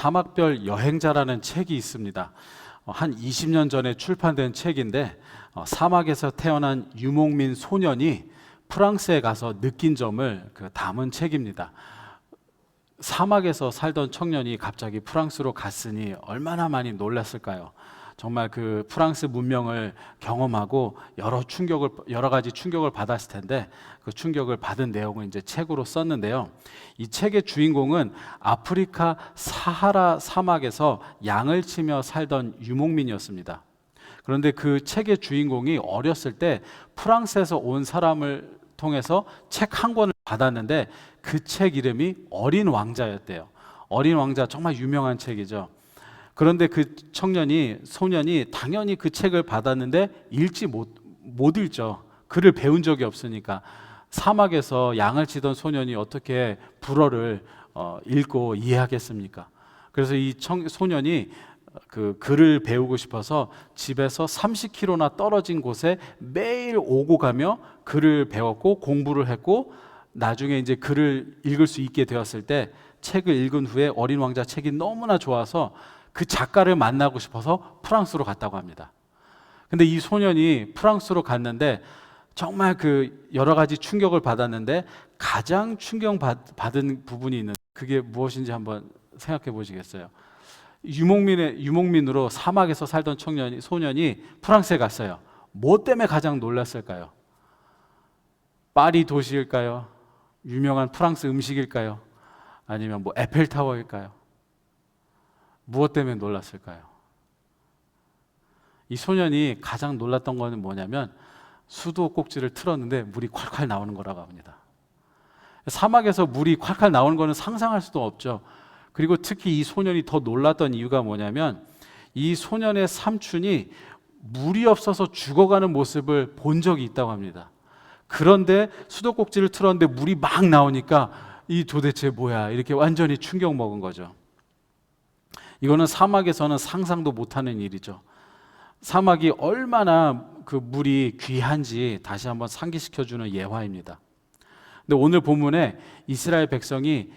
사막별 여행자라는 책이 있습니다. 한 20년 전에 출판된 책인데 사막에서 태어난 유목민 소년이 프랑스에 가서 느낀 점을 담은 책입니다. 사막에서 살던 청년이 갑자기 프랑스로 갔으니 얼마나 많이 놀랐을까요? 정말 그 프랑스 문명을 경험하고 여러 가지 충격을 받았을 텐데 그 충격을 받은 내용을 이제 책으로 썼는데요. 이 책의 주인공은 아프리카 사하라 사막에서 양을 치며 살던 유목민이었습니다. 그런데 그 책의 주인공이 어렸을 때 프랑스에서 온 사람을 통해서 책 한 권을 받았는데 그 책 이름이 어린 왕자였대요. 어린 왕자 정말 유명한 책이죠. 그런데 그 소년이 당연히 그 책을 받았는데 읽지 못 읽죠. 글을 배운 적이 없으니까. 사막에서 양을 치던 소년이 어떻게 불어를 읽고 이해하겠습니까? 그래서 이 소년이 그 글을 배우고 싶어서 집에서 30km나 떨어진 곳에 매일 오고 가며 글을 배웠고 공부를 했고, 나중에 이제 글을 읽을 수 있게 되었을 때 책을 읽은 후에 어린 왕자 책이 너무나 좋아서 그 작가를 만나고 싶어서 프랑스로 갔다고 합니다. 근데 이 소년이 프랑스로 갔는데 정말 그 여러 가지 충격을 받았는데 가장 충격받은 부분이 있는, 그게 무엇인지 한번 생각해 보시겠어요? 유목민으로 사막에서 살던 소년이 프랑스에 갔어요. 뭐 때문에 가장 놀랐을까요? 파리 도시일까요? 유명한 프랑스 음식일까요? 아니면 뭐 에펠타워일까요? 무엇 때문에 놀랐을까요? 이 소년이 가장 놀랐던 거는 뭐냐면 수도꼭지를 틀었는데 물이 콸콸 나오는 거라고 합니다. 사막에서 물이 콸콸 나오는 거는 상상할 수도 없죠. 그리고 특히 이 소년이 더 놀랐던 이유가 뭐냐면 이 소년의 삼촌이 물이 없어서 죽어가는 모습을 본 적이 있다고 합니다. 그런데 수도꼭지를 틀었는데 물이 막 나오니까 이 도대체 뭐야, 이렇게 완전히 충격 먹은 거죠. 이거는 사막에서는 상상도 못하는 일이죠. 사막이 얼마나 그 물이 귀한지 다시 한번 상기시켜주는 예화입니다. 근데 오늘 본문에 이스라엘 백성이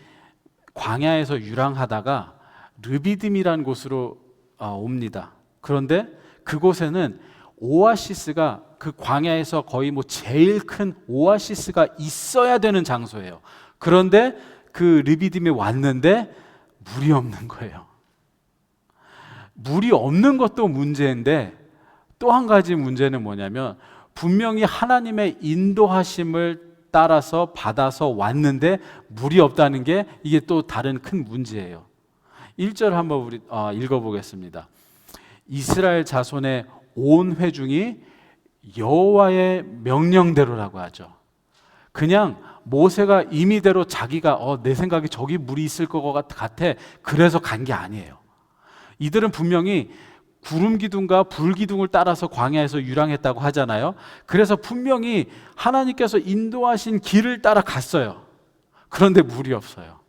광야에서 유랑하다가 르비딤이라는 곳으로 옵니다. 그런데 그곳에는 오아시스가, 그 광야에서 거의 제일 큰 오아시스가 있어야 되는 장소예요. 그런데 그 르비딤에 왔는데 물이 없는 거예요. 물이 없는 것도 문제인데 또 한 가지 문제는 뭐냐면 분명히 하나님의 인도하심을 따라서 받아서 왔는데 물이 없다는 게 이게 또 다른 큰 문제예요. 1절 한번 우리 읽어보겠습니다. 이스라엘 자손의 온 회중이 여호와의 명령대로라고 하죠. 그냥 모세가 임의대로 자기가 내 생각에 저기 물이 있을 것 같아 그래서 간 게 아니에요. 이들은 분명히 구름 기둥과 불 기둥을 따라서 광야에서 유랑했다고 하잖아요. 그래서 분명히 하나님께서 인도하신 길을 따라 갔어요. 그런데 물이 없어요.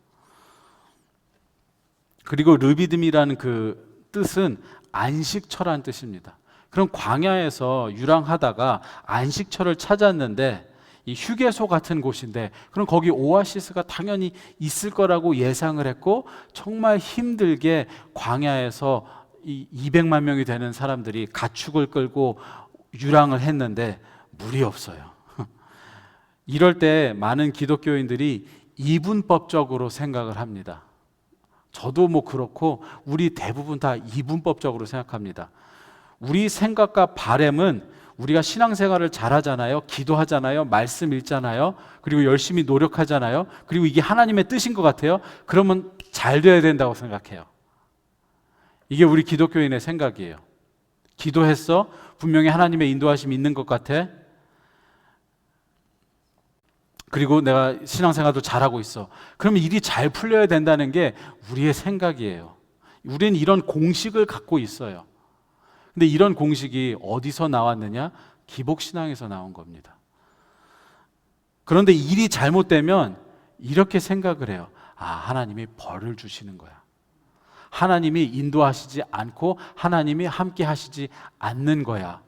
그리고 르비딤이라는 그 뜻은 안식처라는 뜻입니다. 그럼 광야에서 유랑하다가 안식처를 찾았는데 이 휴게소 같은 곳인데, 그럼 거기 오아시스가 당연히 있을 거라고 예상을 했고, 정말 힘들게 광야에서 이 200만 명이 되는 사람들이 가축을 끌고 유랑을 했는데 물이 없어요. 이럴 때 많은 기독교인들이 이분법적으로 생각을 합니다. 저도 그렇고 우리 대부분 다 이분법적으로 생각합니다. 우리 생각과 바램은 우리가 신앙생활을 잘하잖아요. 기도하잖아요. 말씀 읽잖아요. 그리고 열심히 노력하잖아요. 그리고 이게 하나님의 뜻인 것 같아요. 그러면 잘 돼야 된다고 생각해요. 이게 우리 기독교인의 생각이에요. 기도했어? 분명히 하나님의 인도하심이 있는 것 같아. 그리고 내가 신앙생활도 잘하고 있어. 그러면 일이 잘 풀려야 된다는 게 우리의 생각이에요. 우리는 이런 공식을 갖고 있어요. 근데 이런 공식이 어디서 나왔느냐? 기복신앙에서 나온 겁니다. 그런데 일이 잘못되면 이렇게 생각을 해요. 하나님이 벌을 주시는 거야. 하나님이 인도하시지 않고 하나님이 함께 하시지 않는 거야.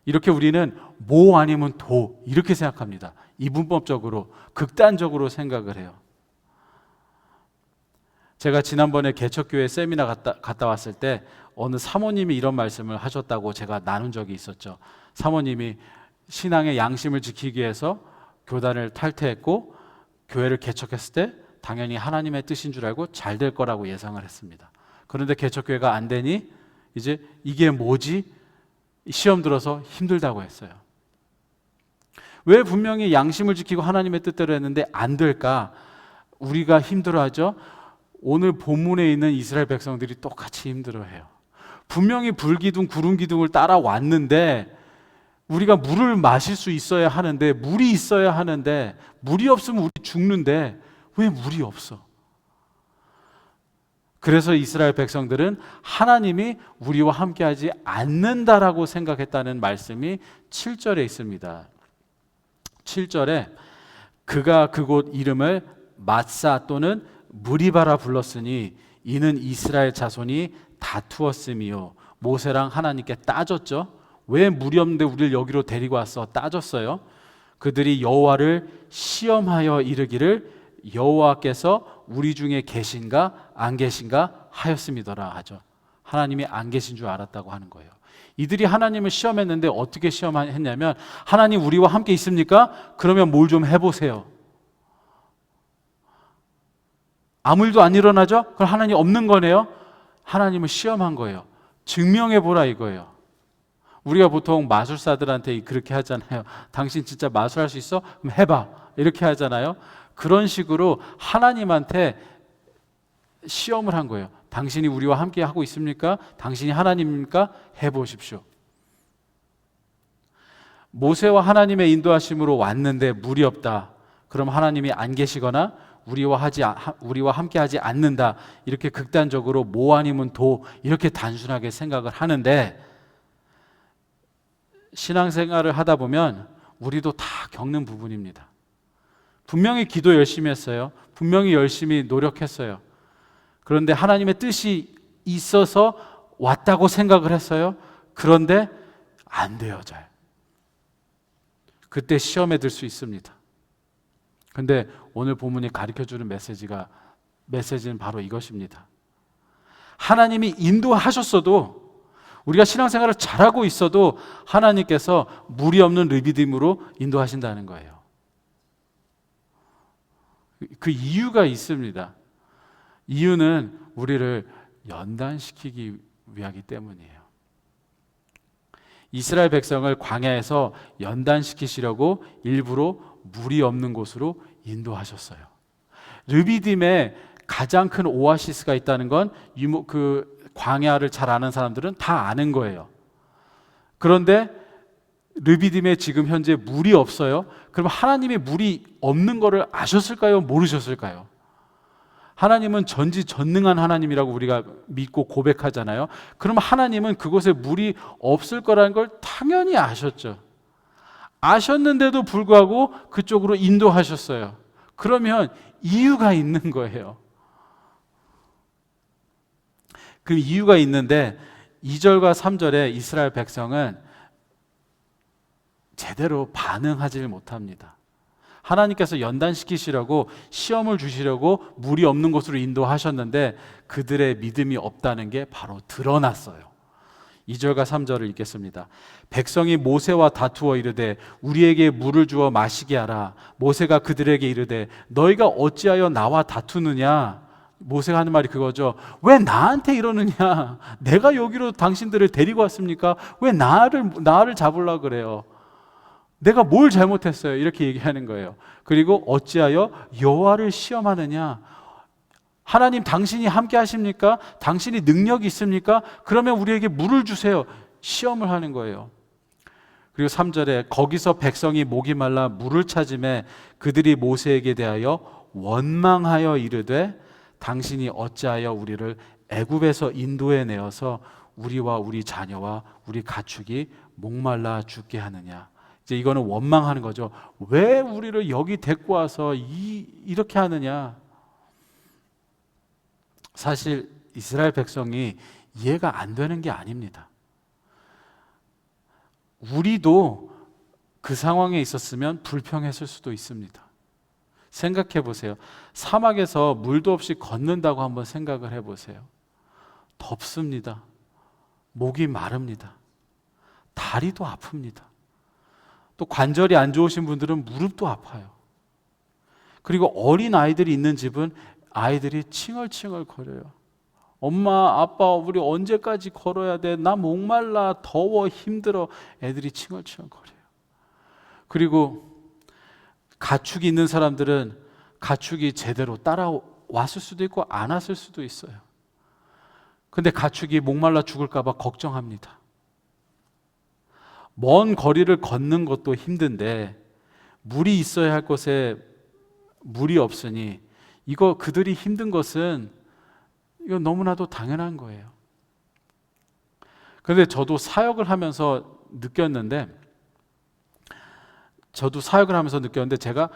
이렇게 우리는 뭐 아니면 도, 이렇게 생각합니다. 이분법적으로, 극단적으로 생각을 해요. 제가 지난번에 개척교회 세미나 갔다 왔을 때 어느 사모님이 이런 말씀을 하셨다고 제가 나눈 적이 있었죠. 사모님이 신앙의 양심을 지키기 위해서 교단을 탈퇴했고 교회를 개척했을 때 당연히 하나님의 뜻인 줄 알고 잘 될 거라고 예상을 했습니다. 그런데 개척교회가 안 되니 이제 이게 뭐지? 시험 들어서 힘들다고 했어요. 왜 분명히 양심을 지키고 하나님의 뜻대로 했는데 안 될까? 우리가 힘들어하죠. 오늘 본문에 있는 이스라엘 백성들이 똑같이 힘들어해요. 분명히 불기둥, 구름기둥을 따라왔는데 우리가 물을 마실 수 있어야 하는데, 물이 있어야 하는데, 물이 없으면 우리 죽는데 왜 물이 없어? 그래서 이스라엘 백성들은 하나님이 우리와 함께하지 않는다라고 생각했다는 말씀이 7절에 있습니다. 7절에 그가 그곳 이름을 마사 또는 무리바라 불렀으니 이는 이스라엘 자손이 다투었음이요. 모세랑 하나님께 따졌죠. 왜 물이 없는데 우리를 여기로 데리고 왔어? 따졌어요. 그들이 여호와를 시험하여 이르기를 여호와께서 우리 중에 계신가 안 계신가 하였음이더라 하죠. 하나님이 안 계신 줄 알았다고 하는 거예요. 이들이 하나님을 시험했는데 어떻게 시험했냐면, 하나님 우리와 함께 있습니까? 그러면 뭘 좀 해보세요. 아무 일도 안 일어나죠? 그럼 하나님 없는 거네요. 하나님을 시험한 거예요. 증명해보라 이거예요. 우리가 보통 마술사들한테 그렇게 하잖아요. 당신 진짜 마술할 수 있어? 그럼 해봐. 이렇게 하잖아요. 그런 식으로 하나님한테 시험을 한 거예요. 당신이 우리와 함께 하고 있습니까? 당신이 하나님입니까? 해보십시오. 모세와 하나님의 인도하심으로 왔는데 물이 없다. 그럼 하나님이 안 계시거나 우리와 함께 하지 않는다. 이렇게 극단적으로 모 아니면 도 이렇게 단순하게 생각을 하는데, 신앙생활을 하다 보면 우리도 다 겪는 부분입니다. 분명히 기도 열심히 했어요. 분명히 열심히 노력했어요. 그런데 하나님의 뜻이 있어서 왔다고 생각을 했어요. 그런데 안 돼요, 잘. 그때 시험에 들 수 있습니다. 근데 오늘 본문이 가르쳐주는 메시지는 바로 이것입니다. 하나님이 인도하셨어도, 우리가 신앙생활을 잘하고 있어도 하나님께서 물이 없는 르비딤으로 인도하신다는 거예요. 그 이유가 있습니다. 이유는 우리를 연단시키기 위하기 때문이에요. 이스라엘 백성을 광야에서 연단시키시려고 일부러 물이 없는 곳으로 인도하셨어요. 르비딤에 가장 큰 오아시스가 있다는 건 광야를 잘 아는 사람들은 다 아는 거예요. 그런데 르비딤에 지금 현재 물이 없어요. 그럼 하나님이 물이 없는 것을 아셨을까요? 모르셨을까요? 하나님은 전지전능한 하나님이라고 우리가 믿고 고백하잖아요. 그럼 하나님은 그곳에 물이 없을 거라는 걸 당연히 아셨죠. 아셨는데도 불구하고 그쪽으로 인도하셨어요. 그러면 이유가 있는 거예요. 그 이유가 있는데 2절과 3절에 이스라엘 백성은 제대로 반응하지 못합니다. 하나님께서 연단시키시려고, 시험을 주시려고 물이 없는 곳으로 인도하셨는데 그들의 믿음이 없다는 게 바로 드러났어요. 2절과 3절을 읽겠습니다. 백성이 모세와 다투어 이르되 우리에게 물을 주어 마시게 하라. 모세가 그들에게 이르되 너희가 어찌하여 나와 다투느냐. 모세가 하는 말이 그거죠. 왜 나한테 이러느냐. 내가 여기로 당신들을 데리고 왔습니까? 왜 나를 잡으려고 그래요? 내가 뭘 잘못했어요? 이렇게 얘기하는 거예요. 그리고 어찌하여 여호와를 시험하느냐. 하나님 당신이 함께 하십니까? 당신이 능력이 있습니까? 그러면 우리에게 물을 주세요. 시험을 하는 거예요. 그리고 3절에 거기서 백성이 목이 말라 물을 찾으매 그들이 모세에게 대하여 원망하여 이르되 당신이 어찌하여 우리를 애굽에서 인도해 내어서 우리와 우리 자녀와 우리 가축이 목말라 죽게 하느냐. 이제 이거는 원망하는 거죠. 왜 우리를 여기 데리고 와서 이렇게 하느냐. 사실 이스라엘 백성이 이해가 안 되는 게 아닙니다. 우리도 그 상황에 있었으면 불평했을 수도 있습니다. 생각해 보세요. 사막에서 물도 없이 걷는다고 한번 생각을 해 보세요. 덥습니다. 목이 마릅니다. 다리도 아픕니다. 또 관절이 안 좋으신 분들은 무릎도 아파요. 그리고 어린 아이들이 있는 집은 아이들이 칭얼칭얼 거려요. 엄마, 아빠, 우리 언제까지 걸어야 돼? 나 목말라, 더워, 힘들어. 애들이 칭얼칭얼 거려요. 그리고 가축이 있는 사람들은 가축이 제대로 따라왔을 수도 있고 안 왔을 수도 있어요. 근데 가축이 목말라 죽을까 봐 걱정합니다. 먼 거리를 걷는 것도 힘든데 물이 있어야 할 곳에 물이 없으니 이거 그들이 힘든 것은 이거 너무나도 당연한 거예요. 그런데 저도 사역을 하면서 느꼈는데 제가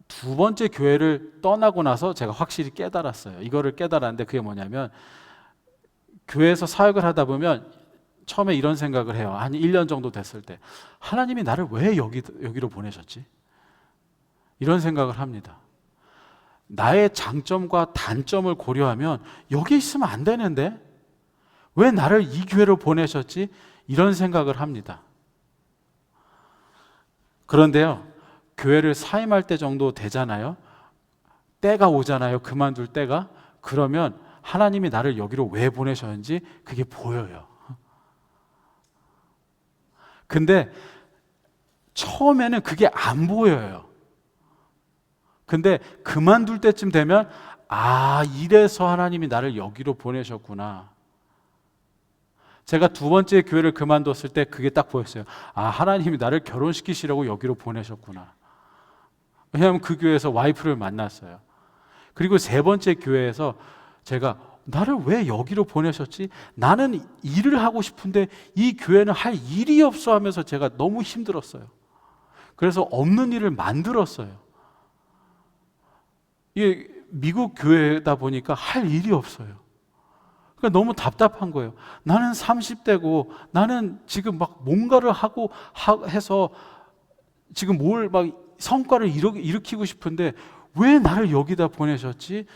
두 번째 교회를 떠나고 나서 제가 확실히 깨달았어요. 이거를 깨달았는데 그게 뭐냐면 교회에서 사역을 하다 보면 처음에 이런 생각을 해요. 한 1년 정도 됐을 때 하나님이 나를 왜 여기로 보내셨지? 이런 생각을 합니다. 나의 장점과 단점을 고려하면 여기 있으면 안 되는데 왜 나를 이 교회로 보내셨지? 이런 생각을 합니다. 그런데요, 교회를 사임할 때 정도 되잖아요. 때가 오잖아요. 그만둘 때가. 그러면 하나님이 나를 여기로 왜 보내셨는지 그게 보여요. 근데 처음에는 그게 안 보여요. 근데 그만둘 때쯤 되면 이래서 하나님이 나를 여기로 보내셨구나. 제가 두 번째 교회를 그만뒀을 때 그게 딱 보였어요. 하나님이 나를 결혼시키시려고 여기로 보내셨구나. 왜냐하면 그 교회에서 와이프를 만났어요. 그리고 세 번째 교회에서 제가 나를 왜 여기로 보내셨지? 나는 일을 하고 싶은데 이 교회는 할 일이 없어 하면서 제가 너무 힘들었어요. 그래서 없는 일을 만들었어요. 이게 미국 교회다 보니까 할 일이 없어요. 그러니까 너무 답답한 거예요. 나는 30대고 나는 지금 막 뭔가를 하고 해서 지금 뭘 막 성과를 일으키고 싶은데 왜 나를 여기다 보내셨지?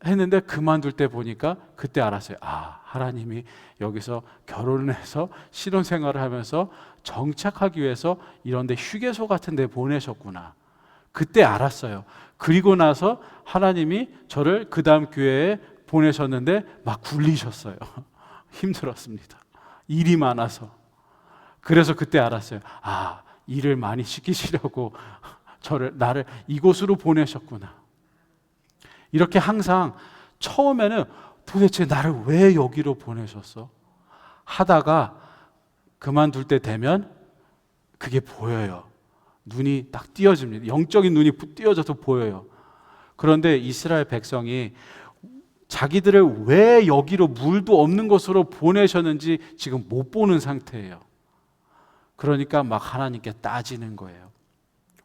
했는데 그만둘 때 보니까 그때 알았어요. 하나님이 여기서 결혼을 해서 신혼생활을 하면서 정착하기 위해서 이런데 휴게소 같은 데 보내셨구나. 그때 알았어요. 그리고 나서 하나님이 저를 그 다음 교회에 보내셨는데 막 굴리셨어요. 힘들었습니다. 일이 많아서. 그래서 그때 알았어요. 일을 많이 시키시려고 나를 이곳으로 보내셨구나. 이렇게 항상 처음에는 도대체 나를 왜 여기로 보내셨어? 하다가 그만둘 때 되면 그게 보여요. 눈이 딱 띄어집니다. 영적인 눈이 띄어져서 보여요. 그런데 이스라엘 백성이 자기들을 왜 여기로 물도 없는 곳으로 보내셨는지 지금 못 보는 상태예요. 그러니까 막 하나님께 따지는 거예요.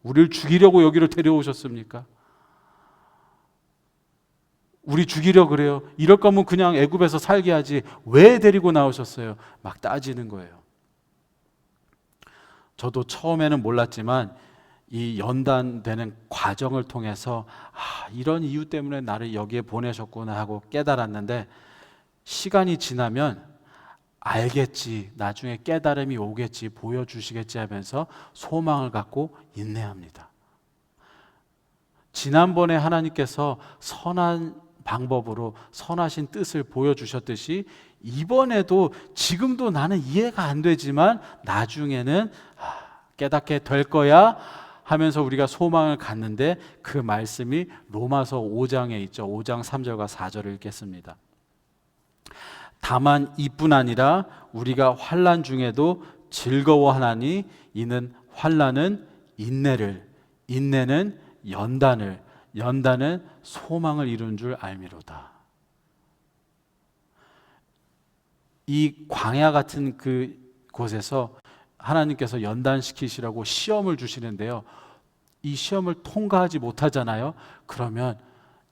우리를 죽이려고 여기로 데려오셨습니까? 우리 죽이려고 그래요. 이럴 거면 그냥 애굽에서 살게 하지 왜 데리고 나오셨어요? 막 따지는 거예요. 저도 처음에는 몰랐지만 이 연단되는 과정을 통해서 이런 이유 때문에 나를 여기에 보내셨구나 하고 깨달았는데 시간이 지나면 알겠지, 나중에 깨달음이 오겠지, 보여주시겠지 하면서 소망을 갖고 인내합니다. 지난번에 하나님께서 선한 방법으로 선하신 뜻을 보여주셨듯이 이번에도 지금도 나는 이해가 안 되지만 나중에는 깨닫게 될 거야 하면서 우리가 소망을 갖는데 그 말씀이 로마서 5장에 있죠. 5장 3절과 4절을 읽겠습니다. 다만 이뿐 아니라 우리가 환난 중에도 즐거워하나니 이는 환난은 인내를, 인내는 연단을, 연단은 소망을 이룬 줄 알미로다. 이 광야 같은 그 곳에서 하나님께서 연단시키시라고 시험을 주시는데요. 이 시험을 통과하지 못하잖아요. 그러면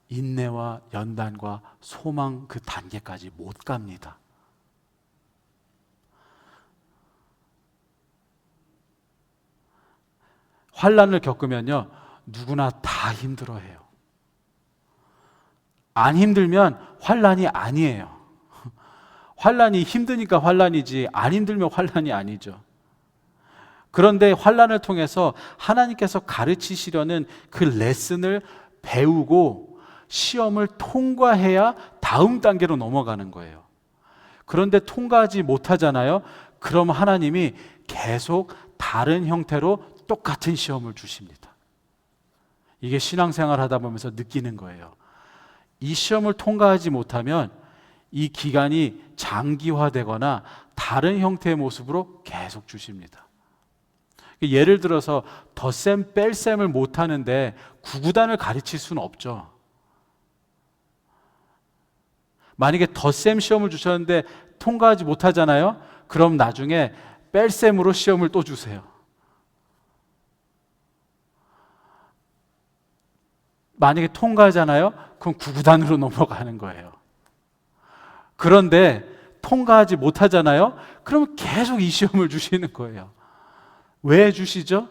인내와 연단과 소망 그 단계까지 못 갑니다. 환난을 겪으면요, 누구나 다 힘들어해요. 안 힘들면 환난이 아니에요. 환난이 힘드니까 환난이지 안 힘들면 환난이 아니죠. 그런데 환난을 통해서 하나님께서 가르치시려는 그 레슨을 배우고 시험을 통과해야 다음 단계로 넘어가는 거예요. 그런데 통과하지 못하잖아요. 그럼 하나님이 계속 다른 형태로 똑같은 시험을 주십니다. 이게 신앙생활 하다 보면서 느끼는 거예요. 이 시험을 통과하지 못하면 이 기간이 장기화되거나 다른 형태의 모습으로 계속 주십니다. 예를 들어서 덧셈 뺄셈을 못하는데 구구단을 가르칠 수는 없죠. 만약에 덧셈 시험을 주셨는데 통과하지 못하잖아요. 그럼 나중에 뺄셈으로 시험을 또 주세요. 만약에 통과하잖아요. 그럼 구구단으로 넘어가는 거예요. 그런데 통과하지 못하잖아요. 그러면 계속 이 시험을 주시는 거예요. 왜 주시죠?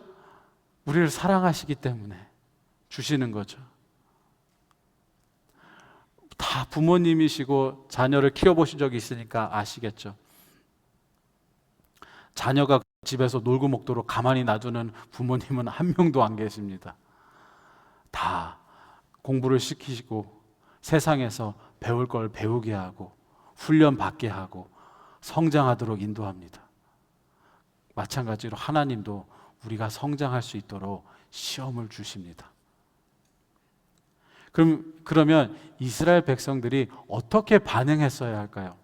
우리를 사랑하시기 때문에 주시는 거죠. 다 부모님이시고 자녀를 키워보신 적이 있으니까 아시겠죠. 자녀가 집에서 놀고 먹도록 가만히 놔두는 부모님은 한 명도 안 계십니다. 다 공부를 시키시고 세상에서 배울 걸 배우게 하고 훈련 받게 하고 성장하도록 인도합니다. 마찬가지로 하나님도 우리가 성장할 수 있도록 시험을 주십니다. 그러면 이스라엘 백성들이 어떻게 반응했어야 할까요?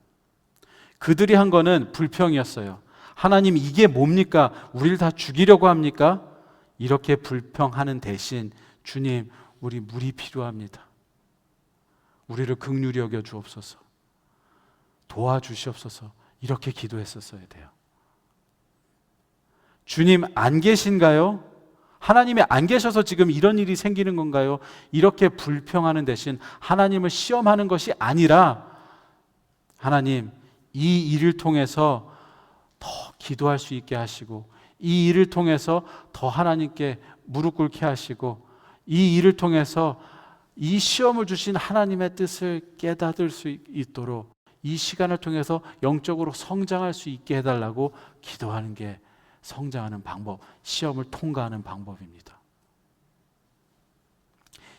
그들이 한 거는 불평이었어요. 하나님, 이게 뭡니까? 우리를 다 죽이려고 합니까? 이렇게 불평하는 대신 주님, 우리 물이 필요합니다. 우리를 긍휼히 여겨 주옵소서. 도와주시옵소서. 이렇게 기도했었어야 돼요. 주님 안 계신가요? 하나님이 안 계셔서 지금 이런 일이 생기는 건가요? 이렇게 불평하는 대신 하나님을 시험하는 것이 아니라 하나님, 이 일을 통해서 더 기도할 수 있게 하시고 이 일을 통해서 더 하나님께 무릎 꿇게 하시고 이 일을 통해서 이 시험을 주신 하나님의 뜻을 깨닫을 수 있도록 이 시간을 통해서 영적으로 성장할 수 있게 해달라고 기도하는 게 성장하는 방법, 시험을 통과하는 방법입니다.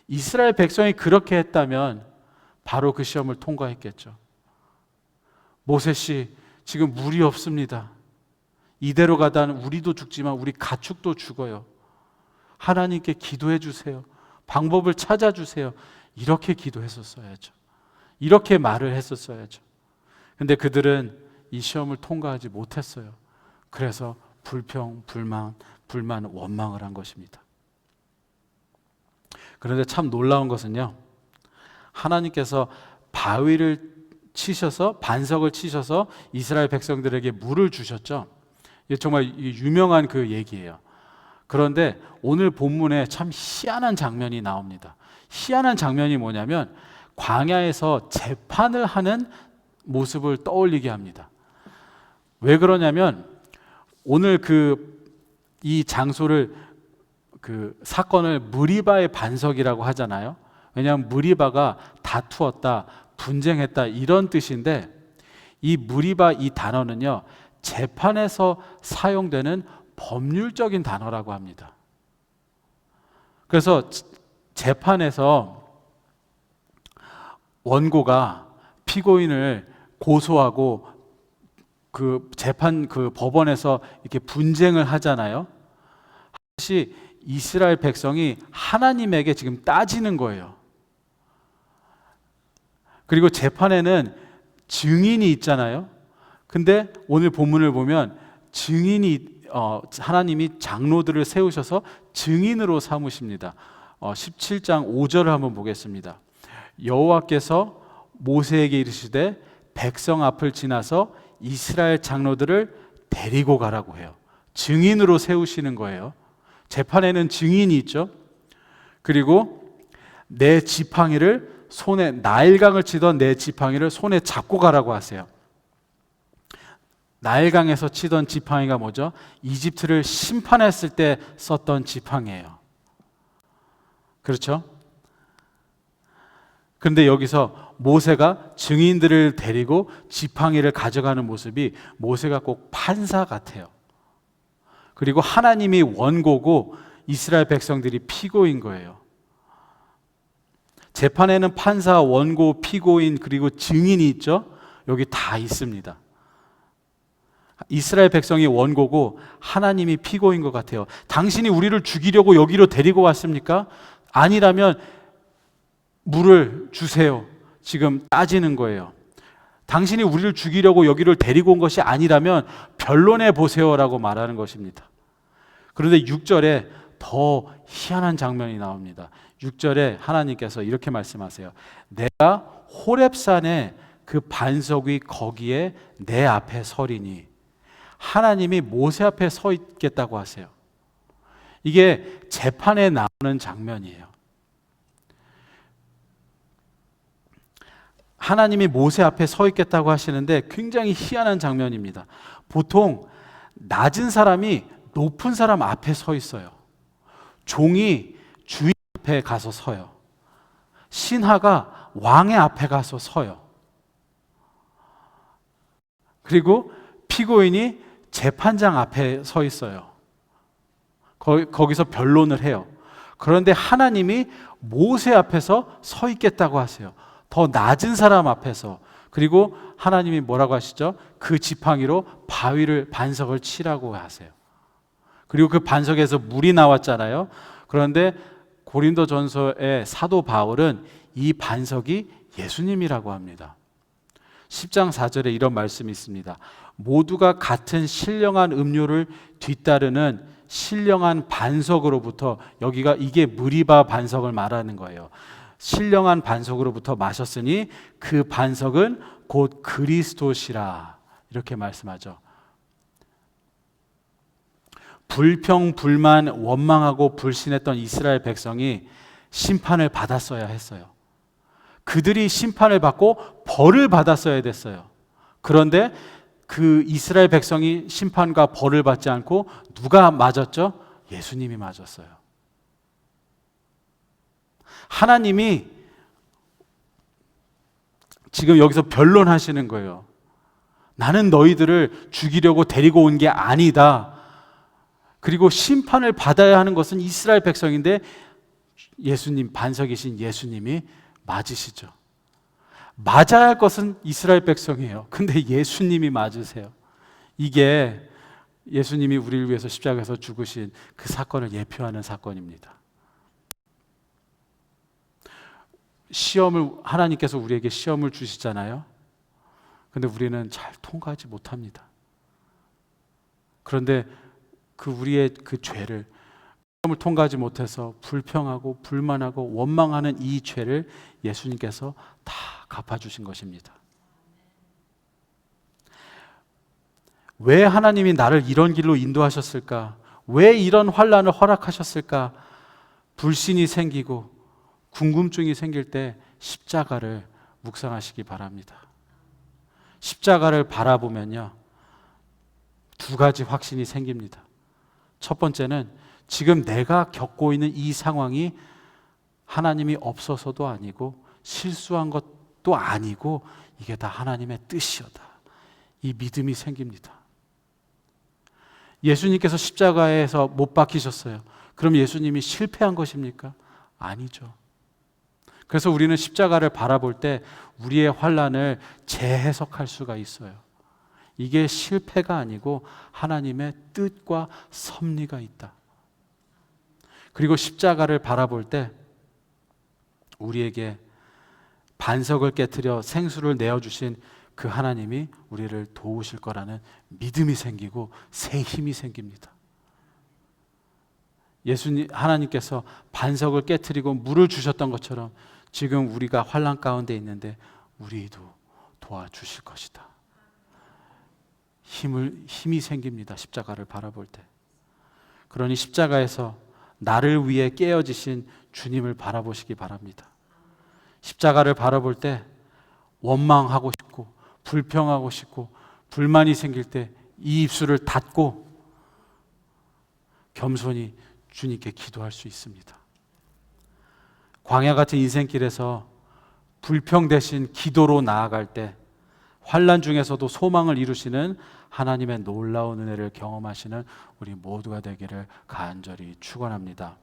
이스라엘 백성이 그렇게 했다면 바로 그 시험을 통과했겠죠. 모세씨, 지금 물이 없습니다. 이대로 가다는 우리도 죽지만 우리 가축도 죽어요. 하나님께 기도해 주세요. 방법을 찾아주세요. 이렇게 기도했었어야죠. 이렇게 말을 했었어야죠. 근데 그들은 이 시험을 통과하지 못했어요. 그래서 불평, 불만, 원망을 한 것입니다. 그런데 참 놀라운 것은요, 하나님께서 바위를 치셔서 반석을 치셔서 이스라엘 백성들에게 물을 주셨죠. 이게 정말 유명한 그 얘기예요. 그런데 오늘 본문에 참 희한한 장면이 나옵니다. 희한한 장면이 뭐냐면 광야에서 재판을 하는 모습을 떠올리게 합니다. 왜 그러냐면 오늘 이 장소를 사건을 무리바의 반석이라고 하잖아요. 왜냐하면 무리바가 다투었다, 분쟁했다 이런 뜻인데 이 무리바 이 단어는요 재판에서 사용되는 법률적인 단어라고 합니다. 그래서 재판에서 원고가 피고인을 고소하고 법원에서 이렇게 분쟁을 하잖아요. 사실 이스라엘 백성이 하나님에게 지금 따지는 거예요. 그리고 재판에는 증인이 있잖아요. 근데 오늘 본문을 보면 하나님이 장로들을 세우셔서 증인으로 삼으십니다. 17장 5절을 한번 보겠습니다. 여호와께서 모세에게 이르시되 백성 앞을 지나서 이스라엘 장로들을 데리고 가라고 해요. 증인으로 세우시는 거예요. 재판에는 증인이 있죠. 그리고 내 지팡이를 손에, 나일강을 치던 내 지팡이를 손에 잡고 가라고 하세요. 나일강에서 치던 지팡이가 뭐죠? 이집트를 심판했을 때 썼던 지팡이에요. 그렇죠? 그런데 여기서 모세가 증인들을 데리고 지팡이를 가져가는 모습이 모세가 꼭 판사 같아요. 그리고 하나님이 원고고 이스라엘 백성들이 피고인 거예요. 재판에는 판사, 원고, 피고인 그리고 증인이 있죠. 여기 다 있습니다. 이스라엘 백성이 원고고 하나님이 피고인 것 같아요. 당신이 우리를 죽이려고 여기로 데리고 왔습니까? 아니라면 물을 주세요. 지금 따지는 거예요. 당신이 우리를 죽이려고 여기를 데리고 온 것이 아니라면 변론해 보세요라고 말하는 것입니다. 그런데 6절에 더 희한한 장면이 나옵니다. 6절에 하나님께서 이렇게 말씀하세요. 내가 호렙산에 그 반석이 거기에 내 앞에 서리니. 하나님이 모세 앞에 서 있겠다고 하세요. 이게 재판에 나오는 장면이에요. 하나님이 모세 앞에 서 있겠다고 하시는데 굉장히 희한한 장면입니다. 보통 낮은 사람이 높은 사람 앞에 서 있어요. 종이 주인 앞에 가서 서요. 신하가 왕의 앞에 가서 서요. 그리고 피고인이 재판장 앞에 서 있어요. 거기서 변론을 해요. 그런데 하나님이 모세 앞에서 서 있겠다고 하세요. 더 낮은 사람 앞에서. 그리고 하나님이 뭐라고 하시죠? 그 지팡이로 반석을 치라고 하세요. 그리고 그 반석에서 물이 나왔잖아요. 그런데 고린도전서의 사도 바울은 이 반석이 예수님이라고 합니다. 10장 4절에 이런 말씀이 있습니다. 모두가 같은 신령한 음료를 뒤따르는 신령한 반석으로부터, 여기가 이게 무리바 반석을 말하는 거예요. 신령한 반석으로부터 마셨으니 그 반석은 곧 그리스도시라, 이렇게 말씀하죠. 불평, 불만, 원망하고 불신했던 이스라엘 백성이 심판을 받았어야 했어요. 그들이 심판을 받고 벌을 받았어야 됐어요. 그런데 그 이스라엘 백성이 심판과 벌을 받지 않고 누가 맞았죠? 예수님이 맞았어요. 하나님이 지금 여기서 변론하시는 거예요. 나는 너희들을 죽이려고 데리고 온 게 아니다. 그리고 심판을 받아야 하는 것은 이스라엘 백성인데 예수님, 반석이신 예수님이 맞으시죠. 맞아야 할 것은 이스라엘 백성이에요. 근데 예수님이 맞으세요. 이게 예수님이 우리를 위해서 십자가에서 죽으신 그 사건을 예표하는 사건입니다. 하나님께서 우리에게 시험을 주시잖아요. 근데 우리는 잘 통과하지 못합니다. 그런데 우리의 그 죄를, 시험을 통과하지 못해서 불평하고 불만하고 원망하는 이 죄를 예수님께서 다 갚아주신 것입니다. 왜 하나님이 나를 이런 길로 인도하셨을까? 왜 이런 환난을 허락하셨을까? 불신이 생기고 궁금증이 생길 때 십자가를 묵상하시기 바랍니다. 십자가를 바라보면요, 두 가지 확신이 생깁니다. 첫 번째는 지금 내가 겪고 있는 이 상황이 하나님이 없어서도 아니고 실수한 것도 아니고 이게 다 하나님의 뜻이었다. 이 믿음이 생깁니다. 예수님께서 십자가에서 못 박히셨어요. 그럼 예수님이 실패한 것입니까? 아니죠. 그래서 우리는 십자가를 바라볼 때 우리의 환난을 재해석할 수가 있어요. 이게 실패가 아니고 하나님의 뜻과 섭리가 있다. 그리고 십자가를 바라볼 때 우리에게 반석을 깨트려 생수를 내어주신 그 하나님이 우리를 도우실 거라는 믿음이 생기고 새 힘이 생깁니다. 하나님께서 반석을 깨트리고 물을 주셨던 것처럼 지금 우리가 환난 가운데 있는데 우리도 도와주실 것이다. 힘이 생깁니다. 십자가를 바라볼 때. 그러니 십자가에서 나를 위해 깨어지신 주님을 바라보시기 바랍니다. 십자가를 바라볼 때 원망하고 싶고 불평하고 싶고 불만이 생길 때 이 입술을 닫고 겸손히 주님께 기도할 수 있습니다. 광야 같은 인생길에서 불평 대신 기도로 나아갈 때 환난 중에서도 소망을 이루시는 하나님의 놀라운 은혜를 경험하시는 우리 모두가 되기를 간절히 축원합니다.